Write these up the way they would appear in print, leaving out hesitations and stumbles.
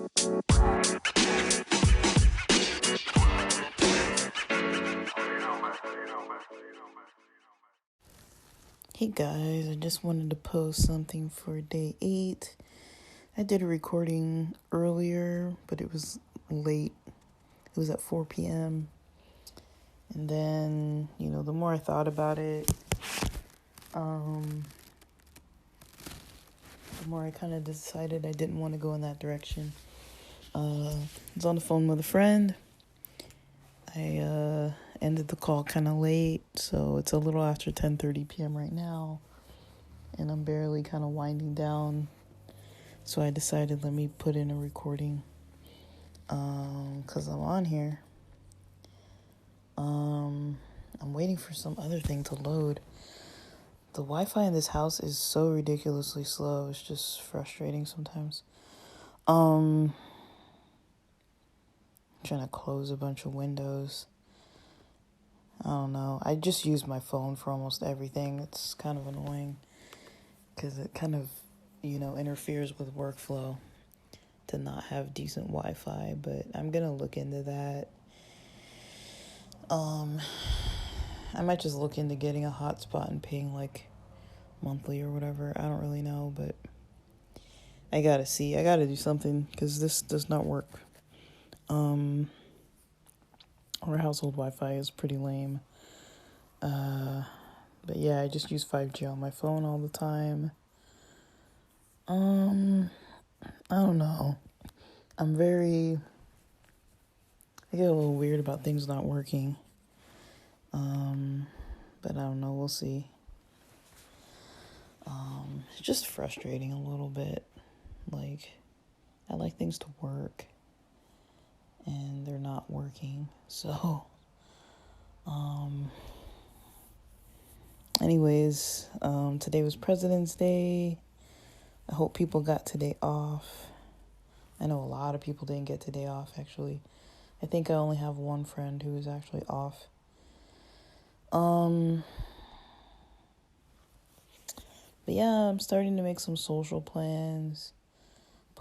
Hey guys, I just wanted to post something for day 8. I did a recording earlier, but it was late. It was at 4 p.m. And then, the more I thought about it, the more I kind of decided I didn't want to go in that direction. I was on the phone with a friend. I ended the call kind of late, so it's a little after 10:30 p.m. right now, and I'm barely kind of winding down. So I decided, let me put in a recording, because I'm on here. I'm waiting for some other thing to load. The Wi-Fi in this house is so ridiculously slow. It's just frustrating sometimes. I'm trying to close a bunch of windows. I don't know. I just use my phone for almost everything. It's kind of annoying because it kind of, interferes with workflow to not have decent Wi-Fi, but I'm going to look into that. I might just look into getting a hotspot and paying like monthly or whatever. I don't really know, but I gotta see. I gotta do something because this does not work. Our household Wi-Fi is pretty lame. But yeah, I just use 5G on my phone all the time. I don't know. I get a little weird about things not working. But I don't know, we'll see. It's just frustrating a little bit. Like, I like things to work, and they're not working. So, anyways, today was President's Day. I hope people got today off. I know a lot of people didn't get today off, actually. I think I only have one friend who is actually off. But yeah, I'm starting to make some social plans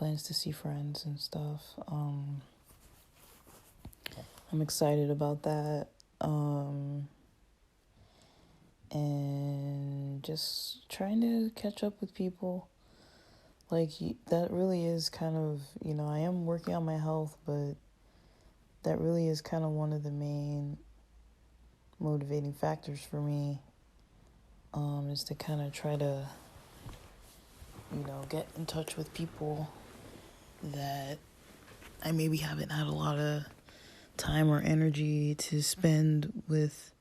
to see friends and stuff. I'm excited about that. And just trying to catch up with people. Like, that really is kind of, I am working on my health, but that really is kind of one of the main motivating factors for me, is to kind of try to, get in touch with people that I maybe haven't had a lot of time or energy to spend with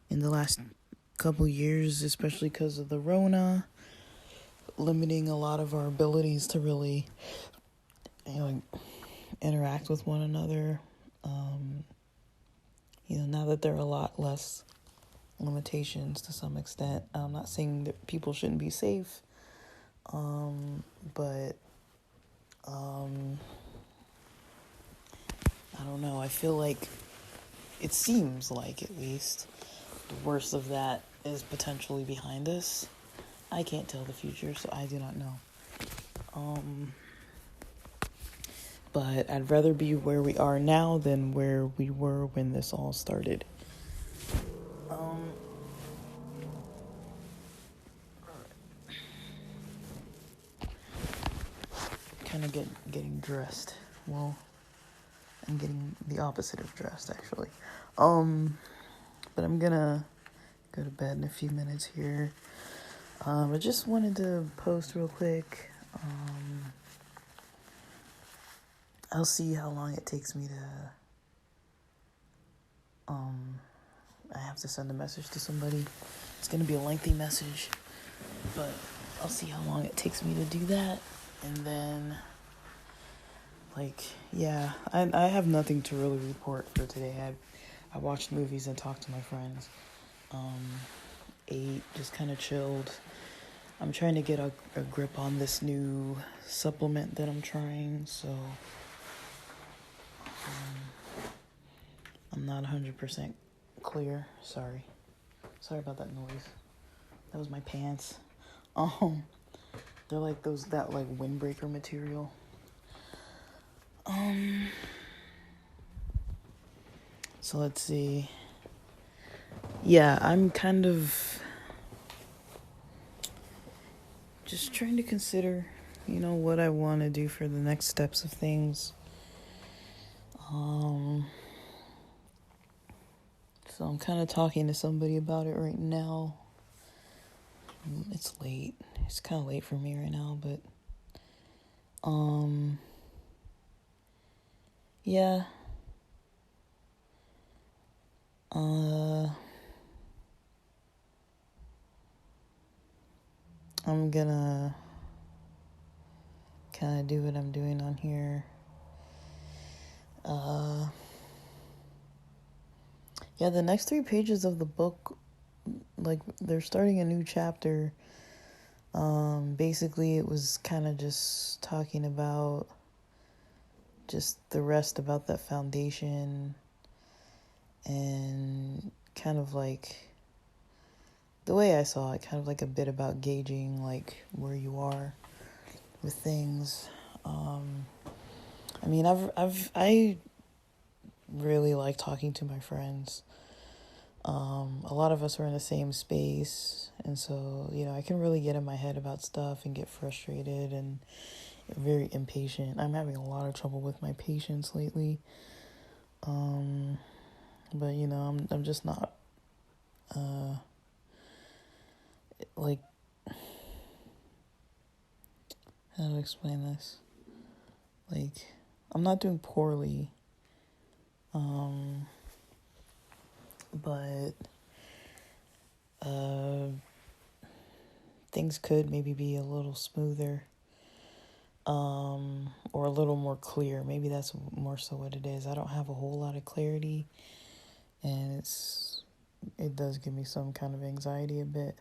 in the last couple years, especially because of the Rona limiting a lot of our abilities to really, interact with one another. Now that there are a lot less limitations to some extent. I'm not saying that people shouldn't be safe, but I don't know. I feel like, it seems like at least, the worst of that is potentially behind us. I can't tell the future, so I do not know. But I'd rather be where we are now than where we were when this all started. Kind of getting dressed. Well, I'm getting the opposite of dressed, actually. But I'm gonna go to bed in a few minutes here. I just wanted to post real quick. I'll see how long it takes me to, I have to send a message to somebody. It's gonna be a lengthy message, but I'll see how long it takes me to do that. And then, I have nothing to really report for today. I watched movies and talked to my friends. Ate, just kind of chilled. I'm trying to get a grip on this new supplement that I'm trying, so I'm not 100% clear. Sorry about that noise. That was my pants. They're like that windbreaker material. Um, so let's see. Yeah, I'm kind of just trying to consider, what I want to do for the next steps of things. Um, so I'm kind of talking to somebody about it right now. It's late. It's kind of late for me right now, but yeah. I'm gonna kind of do what I'm doing on here. Yeah, the next 3 pages of the book, like, they're starting a new chapter. Basically, it was kind of just talking about just the rest about that foundation and kind of like the way I saw it, kind of like a bit about gauging like where you are with things. I mean, I really like talking to my friends. A lot of us are in the same space, and so, I can really get in my head about stuff and get frustrated and very impatient. I'm having a lot of trouble with my patience lately. But I'm just not like, how to explain this? Like, I'm not doing poorly. But things could maybe be a little smoother, or a little more clear. Maybe that's more so what it is. I don't have a whole lot of clarity, and it does give me some kind of anxiety a bit.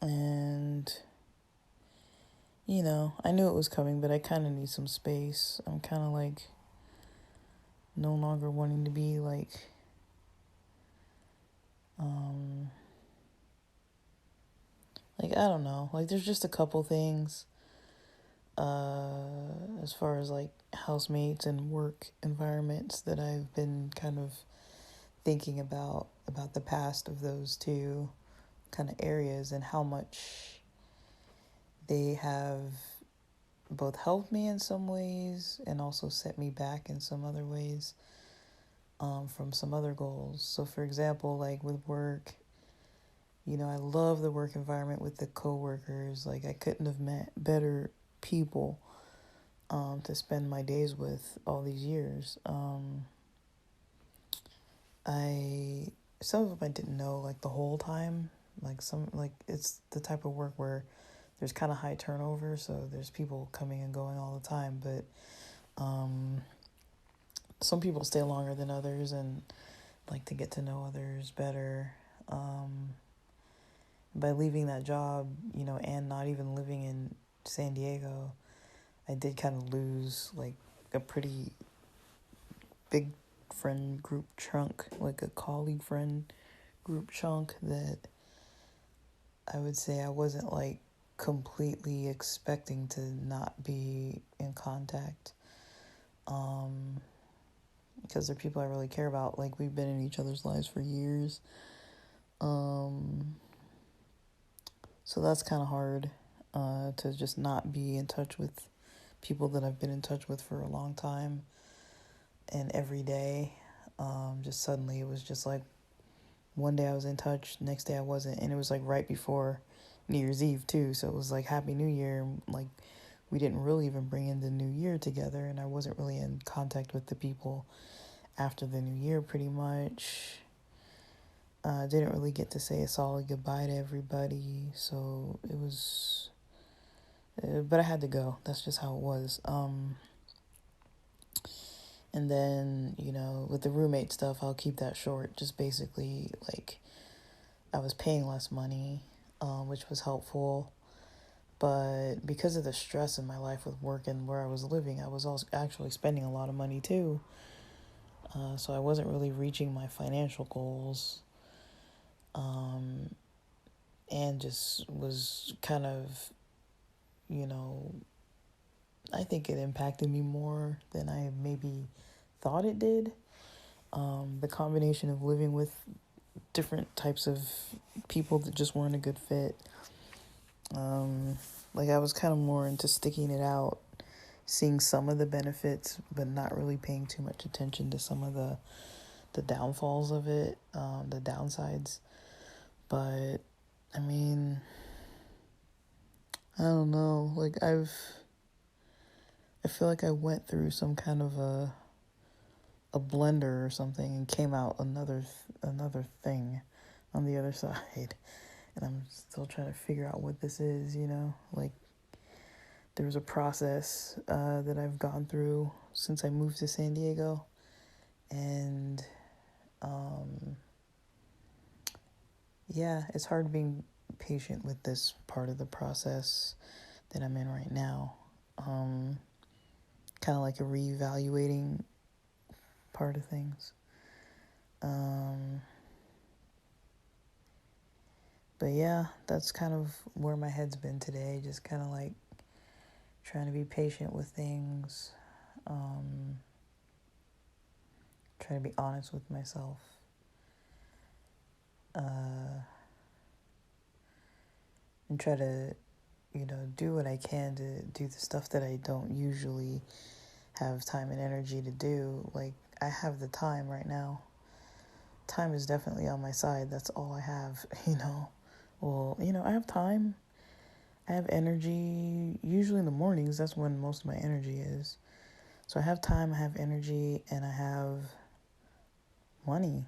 And I knew it was coming, but I kind of need some space. I'm kind of like no longer wanting to be like I don't know, like there's just a couple things as far as like housemates and work environments that I've been kind of thinking about the past of those two kind of areas and how much they have both helped me in some ways and also set me back in some other ways, from some other goals. So for example, like with work, I love the work environment with the coworkers. Like, I couldn't have met better people to spend my days with all these years. Some of them I didn't know like the whole time. Like it's the type of work where there's kind of high turnover, so there's people coming and going all the time. But some people stay longer than others and like to get to know others better. By leaving that job, and not even living in San Diego, I did kind of lose like a pretty big friend group chunk, like a colleague friend group chunk that I would say I wasn't like completely expecting to not be in contact. Because they're people I really care about. Like, we've been in each other's lives for years. So that's kind of hard, to just not be in touch with people that I've been in touch with for a long time and every day. Just suddenly it was just like one day I was in touch, next day I wasn't, and it was like right before New Year's Eve too, so it was like Happy New Year. Like, we didn't really even bring in the new year together, and I wasn't really in contact with the people after the new year pretty much. Didn't really get to say a solid goodbye to everybody, so it was, but I had to go. That's just how it was. And then, with the roommate stuff, I'll keep that short. Just basically, like, I was paying less money, which was helpful. But because of the stress in my life with work and where I was living, I was also actually spending a lot of money too. So I wasn't really reaching my financial goals. And hand just was kind of, you know, I think it impacted me more than I maybe thought it did. The combination of living with different types of people that just weren't a good fit. Like I was kind of more into sticking it out, seeing some of the benefits, but not really paying too much attention to some of the downfalls of it, the downsides. But I mean, I don't know. Like I feel like I went through some kind of a blender or something and came out another thing on the other side. And I'm still trying to figure out what this is, you know? Like, there was a process that I've gone through since I moved to San Diego. And, yeah, it's hard being patient with this part of the process that I'm in right now. Kind of like a reevaluating part of things. But yeah, that's kind of where my head's been today. Just kind of like trying to be patient with things. Trying to be honest with myself. And try to, you know, do what I can to do the stuff that I don't usually have time and energy to do. Like, I have the time right now. Time is definitely on my side. That's all I have, you know. Well, you know, I have time. I have energy. Usually in the mornings, that's when most of my energy is. So I have time, I have energy, and I have money.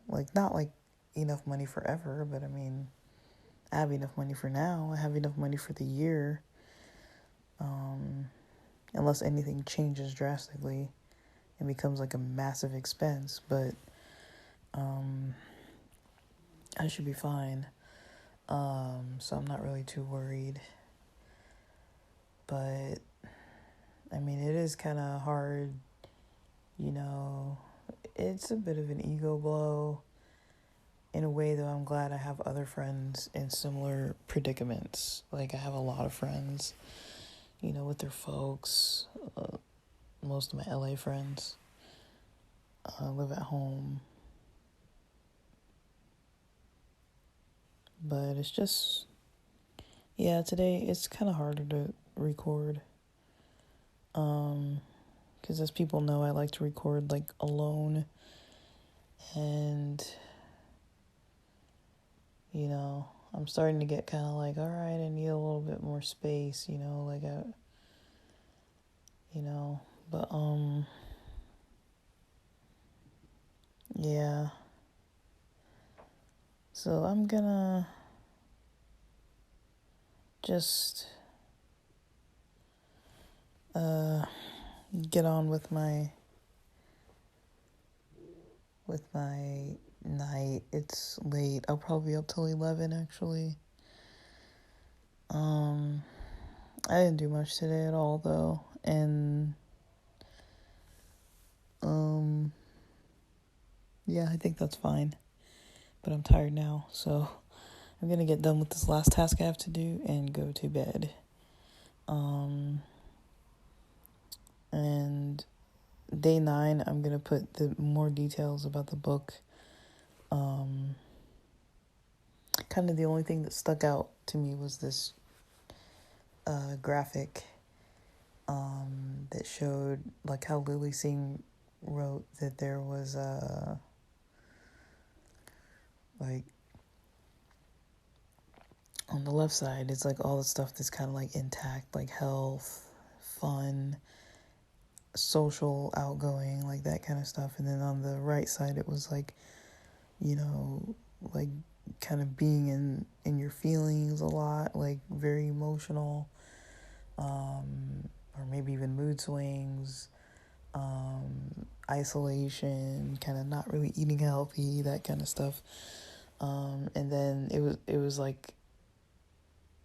Like, not like enough money forever, but I mean, I have enough money for now. I have enough money for the year. Unless anything changes drastically and becomes like a massive expense. But I should be fine. So I'm not really too worried. But I mean, it is kind of hard, you know. It's a bit of an ego blow. In a way, though, I'm glad I have other friends in similar predicaments. Like, I have a lot of friends, you know, with their folks. Most of my LA friends live at home. But it's just, yeah, today it's kind of harder to record. Because as people know, I like to record, like, alone. And, you know, I'm starting to get kind of like, all right, I need a little bit more space, you know, like, but, yeah. So I'm gonna just, get on with my night. It's late. I'll probably be up till 11, actually. I didn't do much today at all, though, and yeah, I think that's fine. But I'm tired now, so I'm gonna get done with this last task I have to do and go to bed. And day 9, I'm gonna put the more details about the book. Kind of the only thing that stuck out to me was this graphic that showed like how Lily Singh wrote that there was like on the left side it's like all the stuff that's kind of like intact, like health, fun, social, outgoing, like that kind of stuff. And then on the right side it was like, you know, like kind of being in your feelings a lot, like very emotional, or maybe even mood swings, isolation, kind of not really eating healthy, that kind of stuff. And then it was like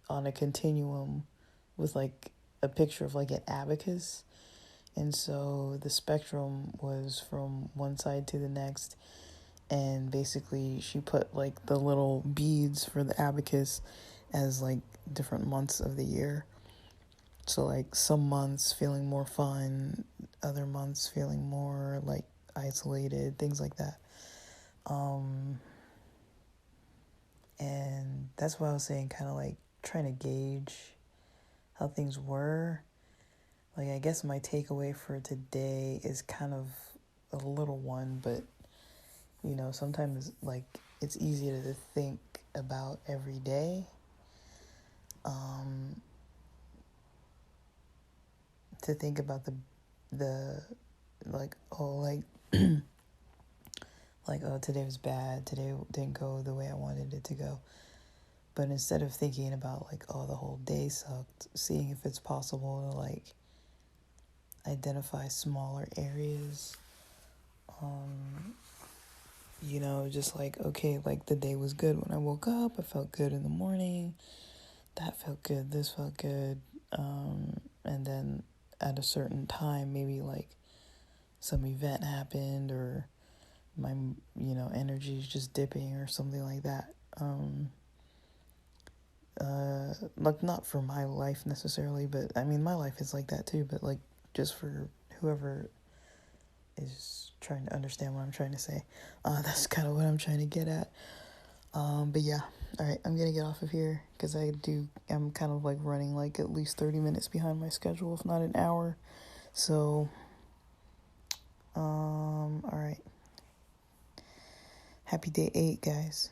on a continuum with like a picture of like an abacus. And so the spectrum was from one side to the next. and basically she put like the little beads for the abacus as like different months of the year. So like some months feeling more fun, other months feeling more like isolated, things like that. And that's why I was saying, kind of like trying to gauge how things were. Like, I guess my takeaway for today is kind of a little one, but you know, sometimes like it's easier to think about every day. To think about the like, oh, like like, oh, today was bad, today didn't go the way I wanted it to go. But instead of thinking about like, oh, the whole day sucked, seeing if it's possible to like identify smaller areas. You know, just like, okay, like the day was good when I woke up, I felt good in the morning, that felt good, this felt good. And then at a certain time, maybe like some event happened, or my, you know, energy is just dipping or something like that. Like, not for my life necessarily, but I mean my life is like that too, but like just for whoever is trying to understand what I'm trying to say. That's kind of what I'm trying to get at. But yeah, all right, I'm gonna get off of here because I'm kind of like running like at least 30 minutes behind my schedule, if not an hour. So, all right. Happy day 8, guys.